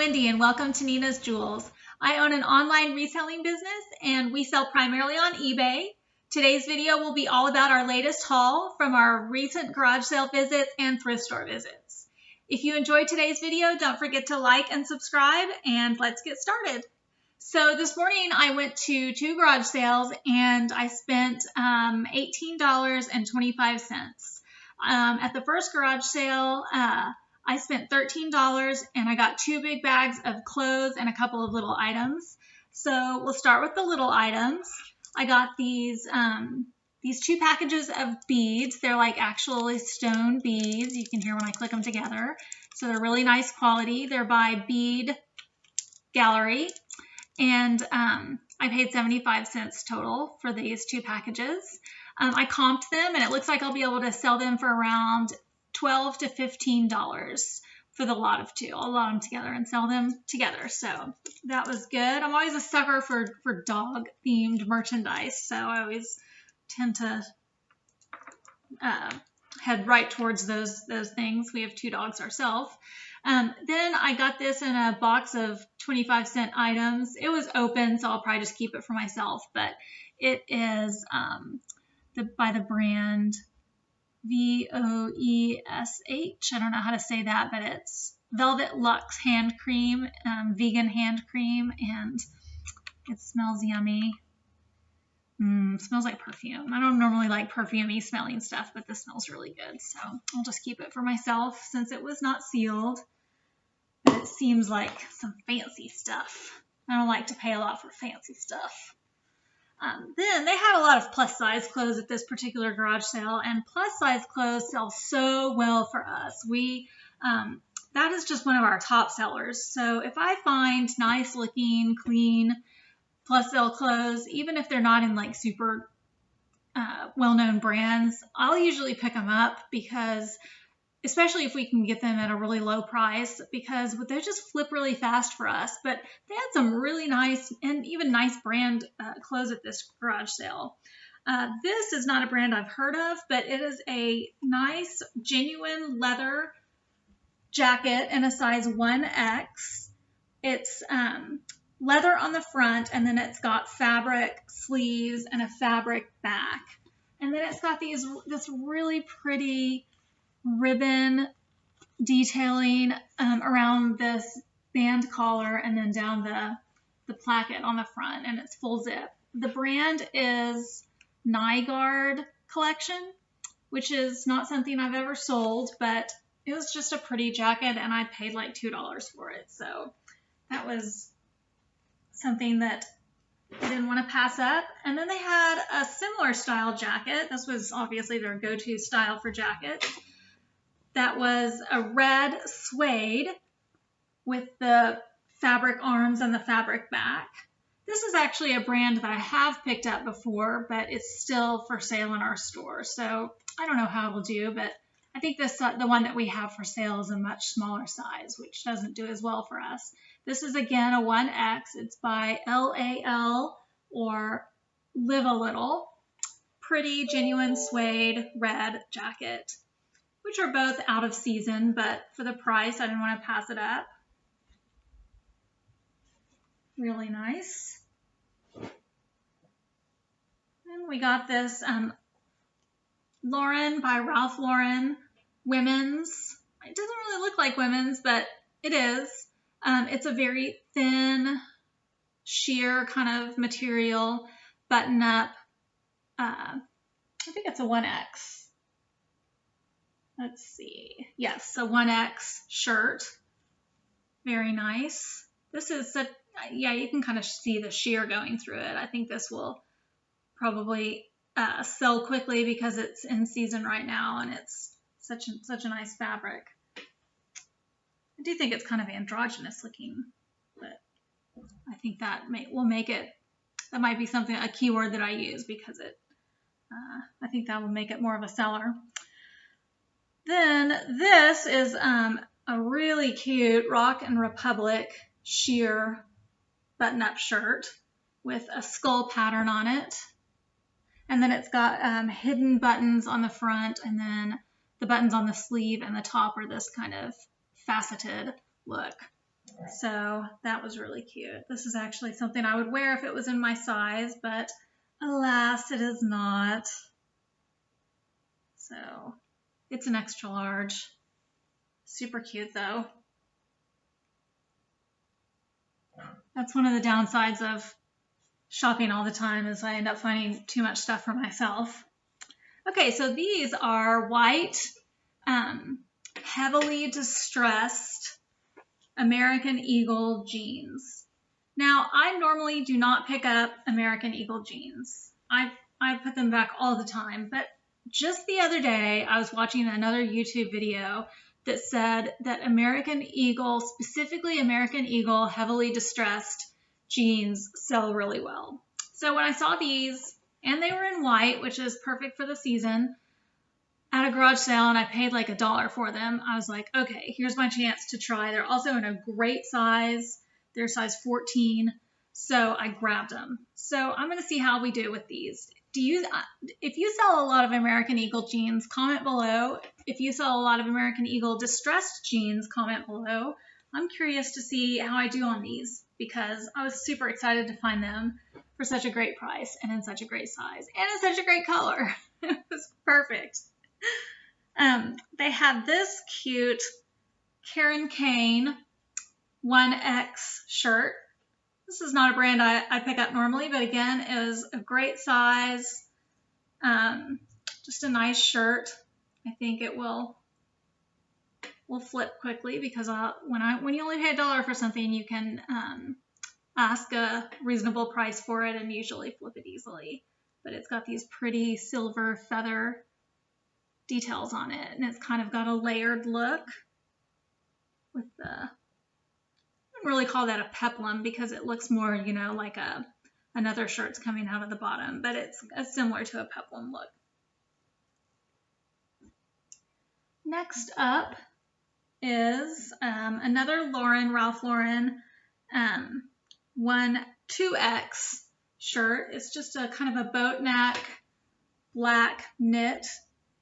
Wendy and welcome to Nina's Jewels. I own an online reselling business and we sell primarily on eBay. Today's video will be all about our latest haul from our recent garage sale visits and thrift store visits. If you enjoyed today's video, don't forget to like and subscribe, and let's get started. So this morning I went to 2 garage sales and I spent $18.25. At the first garage sale, I spent $13 and I got 2 big bags of clothes and a couple of little items. So we'll start with the little items. I got these 2 packages of beads. They're like actually stone beads. You can hear when I click them together. So they're really nice quality. They're by Bead Gallery. And I paid 75 cents total for these 2 packages. I comped them and it looks like I'll be able to sell them for around $12 to $15 for the lot of 2. I'll lot them together and sell them together. So that was good. I'm always a sucker for dog themed merchandise. So I always tend to head right towards those things. We have 2 dogs ourselves. Then I got this in a box of 25-cent items. It was open, so I'll probably just keep it for myself, but it is by the brand VOESH. I don't know how to say that, but it's Velvet Luxe hand cream, vegan hand cream, and it smells yummy. Smells like perfume. I don't normally like perfumey smelling stuff, but this smells really good, so I'll just keep it for myself since it was not sealed. But it seems like some fancy stuff. I don't like to pay a lot for fancy stuff. Then they had a lot of plus size clothes at this particular garage sale, and plus size clothes sell so well for us. That is just one of our top sellers. So if I find nice looking, clean plus sale clothes, even if they're not in like super well-known brands, I'll usually pick them up because, especially if we can get them at a really low price, because they just flip really fast for us. But they had some really nice and even nice brand clothes at this garage sale. This is not a brand I've heard of, but it is a nice, genuine leather jacket in a size 1X. It's leather on the front, and then it's got fabric sleeves and a fabric back. And then it's got this really pretty ribbon detailing around this band collar and then down the placket on the front, and it's full zip. The brand is Nygaard Collection, which is not something I've ever sold, but it was just a pretty jacket and I paid like $2 for it. So that was something that I didn't want to pass up. And then they had a similar style jacket. This was obviously their go-to style for jackets. That was a red suede with the fabric arms and the fabric back. This is actually a brand that I have picked up before, but it's still for sale in our store. So I don't know how it'll do, but I think the one that we have for sale is a much smaller size, which doesn't do as well for us. This is again a 1X. It's by LAL or Live a Little. Pretty genuine suede red jacket, which are both out of season, but for the price, I didn't want to pass it up. Really nice. And we got this Lauren by Ralph Lauren women's. It doesn't really look like women's, but it is. It's a very thin, sheer kind of material, button up. I think it's a 1X. Let's see. Yes, a 1X shirt. Very nice. This is yeah, you can kind of see the sheer going through it. I think this will probably sell quickly because it's in season right now and it's such a nice fabric. I do think it's kind of androgynous looking, but I think that will make it, that might be a keyword that I use because I think that will make it more of a seller. Then this is a really cute Rock and Republic sheer button-up shirt with a skull pattern on it. And then it's got hidden buttons on the front, and then the buttons on the sleeve and the top are this kind of faceted look. So that was really cute. This is actually something I would wear if it was in my size, but alas, it is not. So it's an extra large. Super cute though. That's one of the downsides of shopping all the time is I end up finding too much stuff for myself. Okay, so these are white, heavily distressed American Eagle jeans. Now, I normally do not pick up American Eagle jeans. I put them back all the time, but just the other day, I was watching another YouTube video that said that American Eagle, specifically American Eagle heavily distressed jeans sell really well. So when I saw these, and they were in white, which is perfect for the season, at a garage sale, and I paid like $1 for them, I was like, okay, here's my chance to try. They're also in a great size. They're size 14, so I grabbed them. So I'm going to see how we do with these. If you sell a lot of American Eagle jeans, comment below. If you sell a lot of American Eagle distressed jeans, comment below. I'm curious to see how I do on these because I was super excited to find them for such a great price and in such a great size and in such a great color. It was perfect. They have this cute Karen Kane 1X shirt. This is not a brand I pick up normally, but again, it was a great size. Just a nice shirt. I think it will flip quickly because when you only pay $1 for something, you can ask a reasonable price for it and usually flip it easily. But it's got these pretty silver feather details on it, and it's kind of got a layered look with the, I wouldn't really call that a peplum because it looks more, like another shirt's coming out of the bottom, but it's similar to a peplum look. Next up is another Ralph Lauren 2X shirt. It's just a kind of a boat neck, black knit,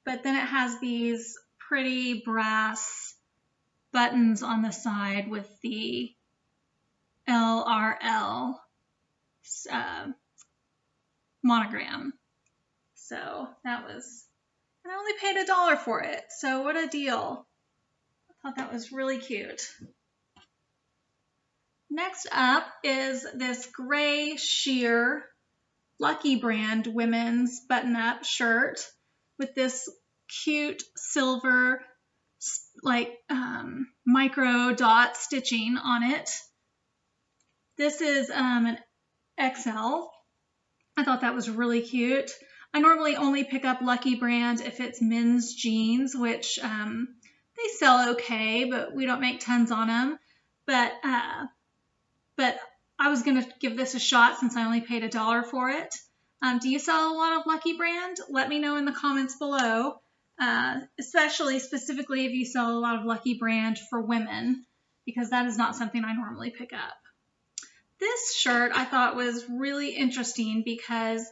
but then it has these pretty brass buttons on the side with the LRL monogram. So that was, and I only paid $1 for it. So what a deal. I thought that was really cute. Next up is this gray sheer Lucky brand women's button-up shirt with this cute silver micro dot stitching on it. This is an XL. I thought that was really cute. I normally only pick up Lucky brand if it's men's jeans, which they sell okay, but we don't make tons on them. But I was going to give this a shot since I only paid $1 for it. Do you sell a lot of Lucky brand? Let me know in the comments below, specifically if you sell a lot of Lucky brand for women, because that is not something I normally pick up. This shirt I thought was really interesting because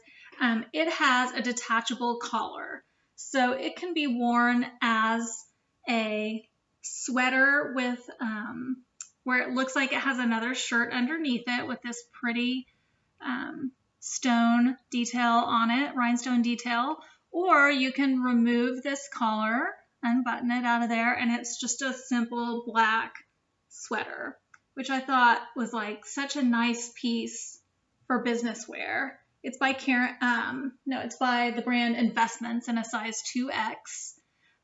it has a detachable collar. So it can be worn as a sweater with where it looks like it has another shirt underneath it with this pretty stone detail on it, rhinestone detail, or you can remove this collar, unbutton it out of there, and it's just a simple black sweater, which I thought was like such a nice piece for business wear. It's by it's by the brand Investments in a size 2X.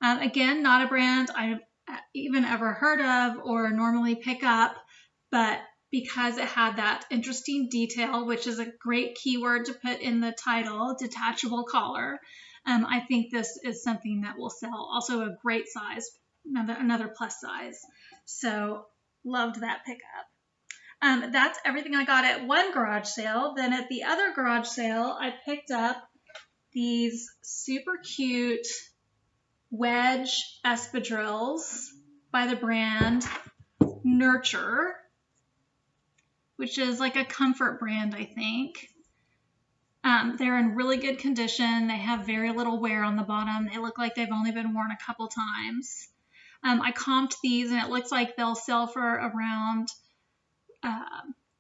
Again, not a brand I've even ever heard of or normally pick up, but because it had that interesting detail, which is a great keyword to put in the title, detachable collar, I think this is something that will sell. Also a great size, another plus size. So loved that pickup. That's everything I got at one garage sale. Then at the other garage sale, I picked up these super cute wedge espadrilles by the brand Nurture, which is like a comfort brand, I think. They're in really good condition. They have very little wear on the bottom. They look like they've only been worn a couple times. I comped these, and it looks like they'll sell for around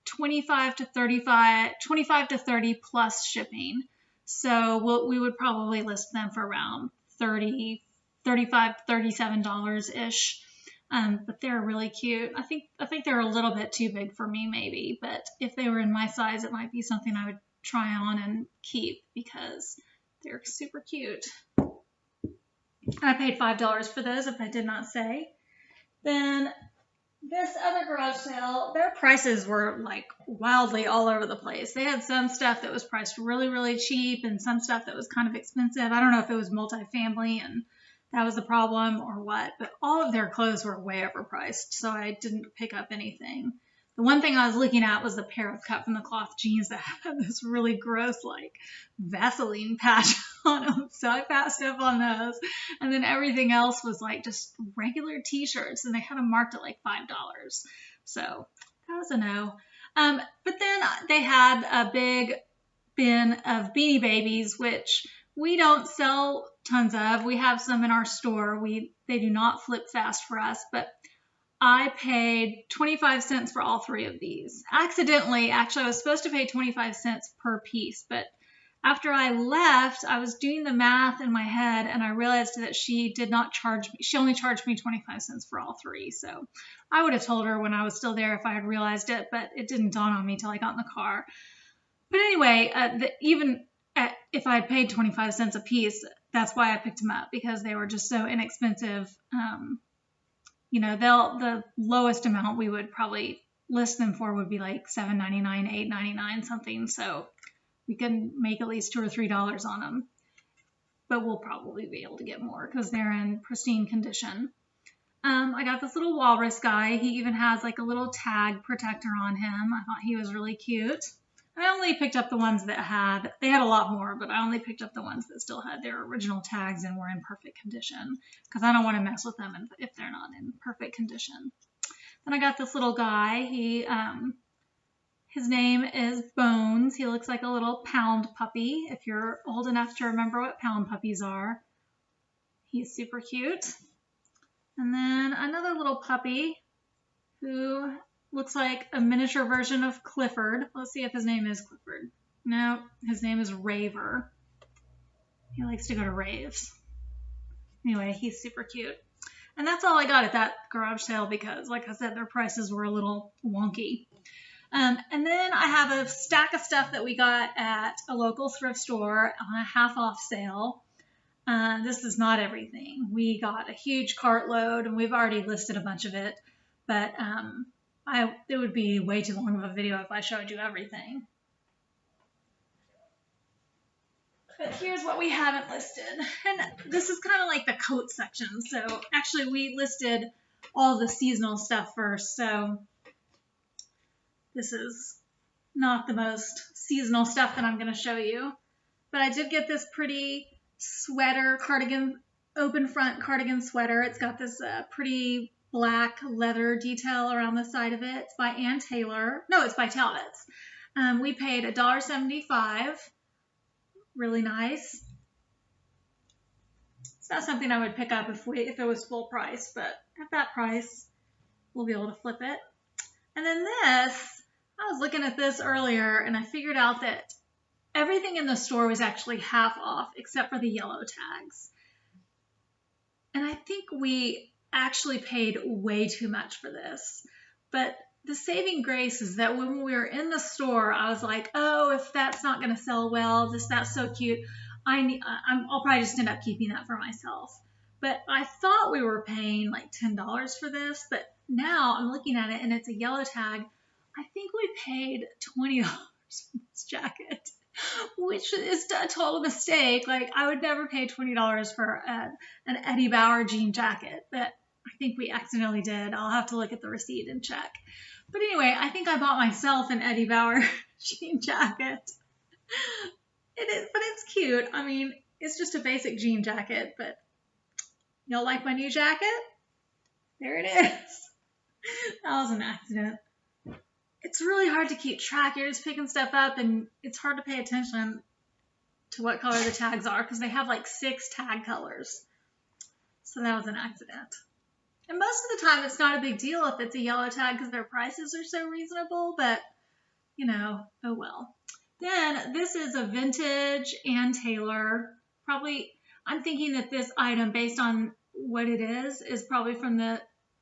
25 to 30 plus shipping. So we would probably list them for around $35, $37 ish. But they're really cute. I think they're a little bit too big for me maybe, but if they were in my size, it might be something I would try on and keep because they're super cute. I paid $5 for those, if I did not say. Then this other garage sale, their prices were like wildly all over the place. They had some stuff that was priced really, really cheap and some stuff that was kind of expensive. I don't know if it was multifamily and that was the problem or what, but all of their clothes were way overpriced, so I didn't pick up anything. The one thing I was looking at was a pair of cut from the cloth jeans that had this really gross, like, Vaseline patch on them, so I passed up on those. And then everything else was, like, just regular T-shirts, and they had them marked at, like, $5. So that was a no. But then they had a big bin of Beanie Babies, which we don't sell tons of. We have some in our store. They do not flip fast for us, but I paid 25 cents for all three of these. Accidentally, actually, I was supposed to pay 25 cents per piece, but after I left, I was doing the math in my head, and I realized that she did not charge me. She only charged me 25 cents for all three, so I would have told her when I was still there if I had realized it, but it didn't dawn on me till I got in the car. But anyway, if I had paid 25 cents a piece, that's why I picked them up, because they were just so inexpensive. The lowest amount we would probably list them for would be like $7.99, $8.99, something. So we can make at least $2 or $3 on them. But we'll probably be able to get more because they're in pristine condition. I got this little walrus guy. He even has like a little tag protector on him. I thought he was really cute. I only picked up the ones that they had a lot more, but I only picked up the ones that still had their original tags and were in perfect condition because I don't want to mess with them if they're not in perfect condition. Then I got this little guy. His name is Bones. He looks like a little pound puppy, if you're old enough to remember what pound puppies are. He's super cute. And then another little puppy who looks like a miniature version of Clifford. Let's see if his name is Clifford. No, his name is Raver. He likes to go to raves. Anyway, he's super cute. And that's all I got at that garage sale because, like I said, their prices were a little wonky. And then I have a stack of stuff that we got at a local thrift store on a half-off sale. This is not everything. We got a huge cartload, and we've already listed a bunch of it. But it would be way too long of a video if I showed you everything. But here's what we haven't listed. And this is kind of like the coat section. So actually we listed all the seasonal stuff first. So this is not the most seasonal stuff that I'm going to show you. But I did get this pretty sweater, cardigan, open front cardigan sweater. It's got this pretty black leather detail around the side of it. It's by Ann Taylor. No, it's by Talbot's. We paid $1.75. Really nice. It's not something I would pick up if it was full price, but at that price, we'll be able to flip it. And then this, I was looking at this earlier, and I figured out that everything in the store was actually half off, except for the yellow tags. And I think we actually paid way too much for this. But the saving grace is that when we were in the store, I was like, oh, if that's not going to sell well, that's so cute. I'll probably just end up keeping that for myself. But I thought we were paying like $10 for this, but now I'm looking at it and it's a yellow tag. I think we paid $20 for this jacket, which is a total mistake. Like, I would never pay $20 for an Eddie Bauer jean jacket, but I think we accidentally did. I'll have to look at the receipt and check. But anyway, I think I bought myself an Eddie Bauer jean jacket. It is, but it's cute. I mean, it's just a basic jean jacket, but y'all like my new jacket? There it is. That was an accident. It's really hard to keep track. You're just picking stuff up, and it's hard to pay attention to what color the tags are because they have like 6 tag colors. So that was an accident. And most of the time, it's not a big deal if it's a yellow tag because their prices are so reasonable, but, you know, oh well. Then this is a vintage Ann Taylor. Probably, I'm thinking that this item, based on what it is probably from the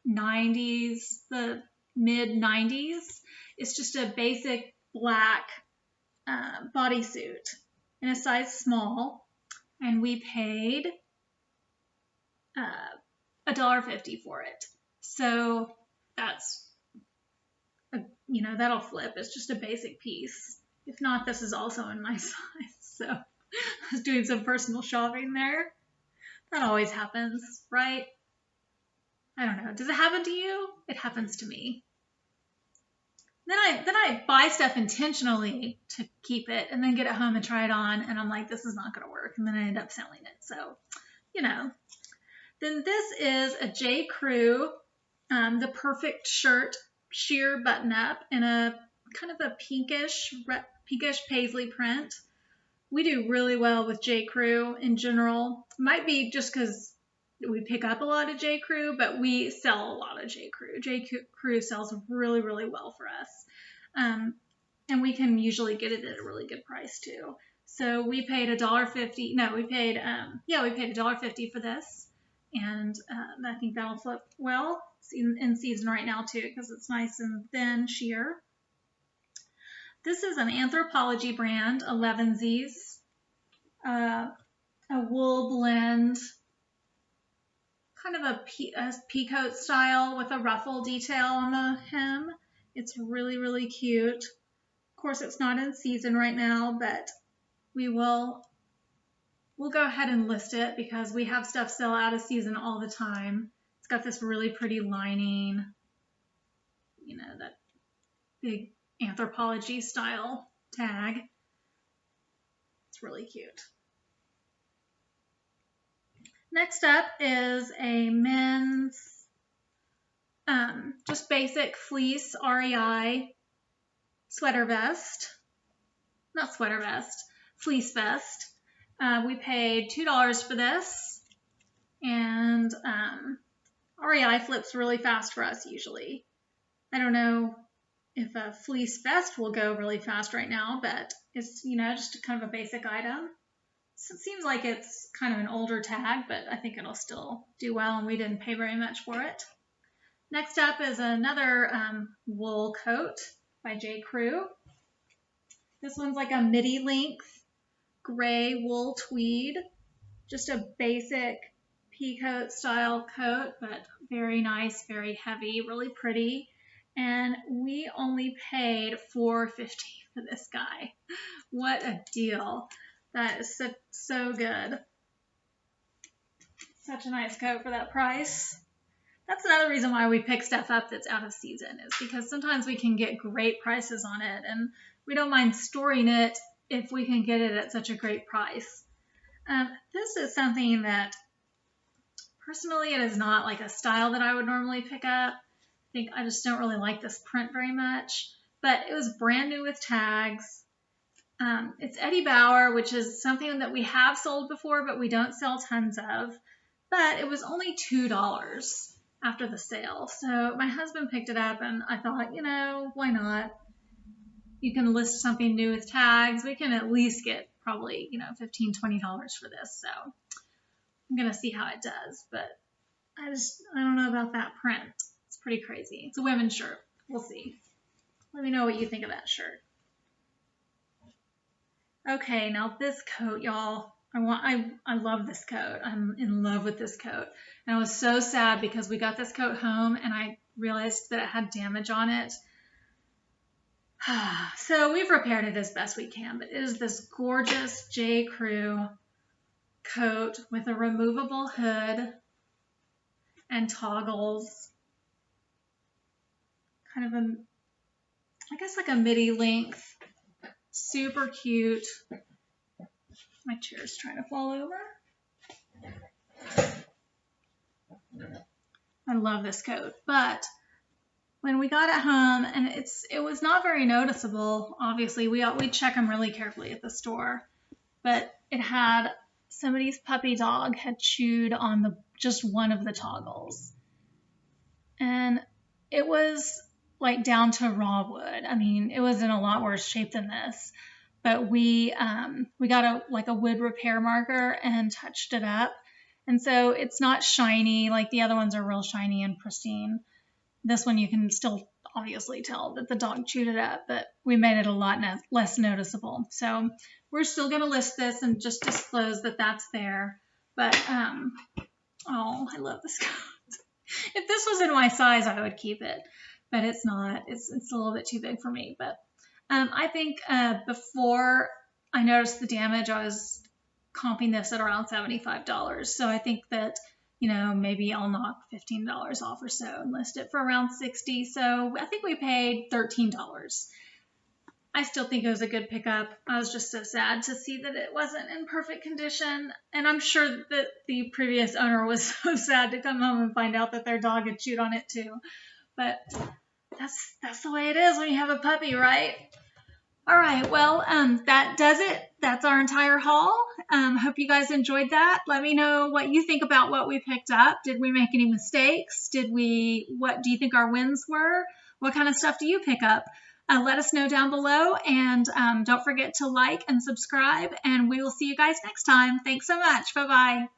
90s, the mid 90s. It's just a basic black bodysuit in a size small, and we paid $1.50 for it. So that's, you know, that'll flip. It's just a basic piece. If not, this is also in my size. So I was doing some personal shopping there. That always happens, right? I don't know. Does it happen to you? It happens to me. Then I buy stuff intentionally to keep it and then get it home and try it on, and I'm like, this is not going to work, and then I end up selling it. So, you know. Then this is a J. Crew, the perfect shirt sheer button-up in a kind of a pinkish paisley print. We do really well with J. Crew in general. Might be just because we pick up a lot of J. Crew, but we sell a lot of J. Crew. J. Crew sells really, really well for us. And we can usually get it at a really good price too. So we paid $1.50. No, we paid $1.50 for this. And I think that'll flip well. It's in season right now too, because it's nice and thin sheer. This is an Anthropologie brand, 11sies, a wool blend, kind of a peacoat style with a ruffle detail on the hem. It's really, really cute. Of course, it's not in season right now, but we'll go ahead and list it because we have stuff sell out of season all the time. It's got this really pretty lining, you know, that big Anthropologie style tag. It's really cute. Next up is a men's just basic fleece REI sweater vest. Not sweater vest, fleece vest. We paid $2 for this, and REI flips really fast for us usually. I don't know if a fleece vest will go really fast right now, but it's, you know, just kind of a basic item. So it seems like it's kind of an older tag, but I think it'll still do well, and we didn't pay very much for it. Next up is another wool coat by J. Crew. This one's like a midi length gray wool tweed, just a basic peacoat style coat, but very nice, very heavy, really pretty. And we only paid $4.50 for this guy. What a deal. That is so good. Such a nice coat for that price. That's another reason why we pick stuff up that's out of season, is because sometimes we can get great prices on it, and we don't mind storing it if we can get it at such a great price. This is something that, personally, it is not like a style that I would normally pick up. I think I just don't really like this print very much, but it was brand new with tags. It's Eddie Bauer, which is something that we have sold before, but we don't sell tons of. But it was only $2 after the sale. So my husband picked it up, and I thought, you know, why not? You can list something new with tags. We can at least get probably, you know, $15, $20 for this. So I'm going to see how it does. But I don't know about that print. It's pretty crazy. It's a women's shirt. We'll see. Let me know what you think of that shirt. Okay, now this coat, y'all. I love this coat. I'm in love with this coat. And I was so sad because we got this coat home and I realized that it had damage on it. So we've repaired it as best we can, but it is this gorgeous J. Crew coat with a removable hood and toggles. Kind of I guess like a midi length. Super cute. My chair's trying to fall over. I love this coat, but when we got it home, and it was not very noticeable. Obviously, we check them really carefully at the store, but it had somebody's puppy dog had chewed on just one of the toggles, and it was like down to raw wood. I mean, it was in a lot worse shape than this. But we got a wood repair marker and touched it up. And so it's not shiny, like the other ones are real shiny and pristine. This one you can still obviously tell that the dog chewed it up, but we made it a lot less noticeable. So we're still going to list this and just disclose that that's there. But, oh, I love this coat. If this was in my size, I would keep it, but it's not. It's a little bit too big for me. But I think before I noticed the damage, I was comping this at around $75. So I think that, maybe I'll knock $15 off or so and list it for around $60. So I think we paid $13. I still think it was a good pickup. I was just so sad to see that it wasn't in perfect condition. And I'm sure that the previous owner was so sad to come home and find out that their dog had chewed on it too. But that's the way it is when you have a puppy, right? All right, well, that does it. That's our entire haul. Hope you guys enjoyed that. Let me know what you think about what we picked up. Did we make any mistakes? What do you think our wins were? What kind of stuff do you pick up? Let us know down below, and don't forget to like and subscribe, and we will see you guys next time. Thanks so much. Bye-bye.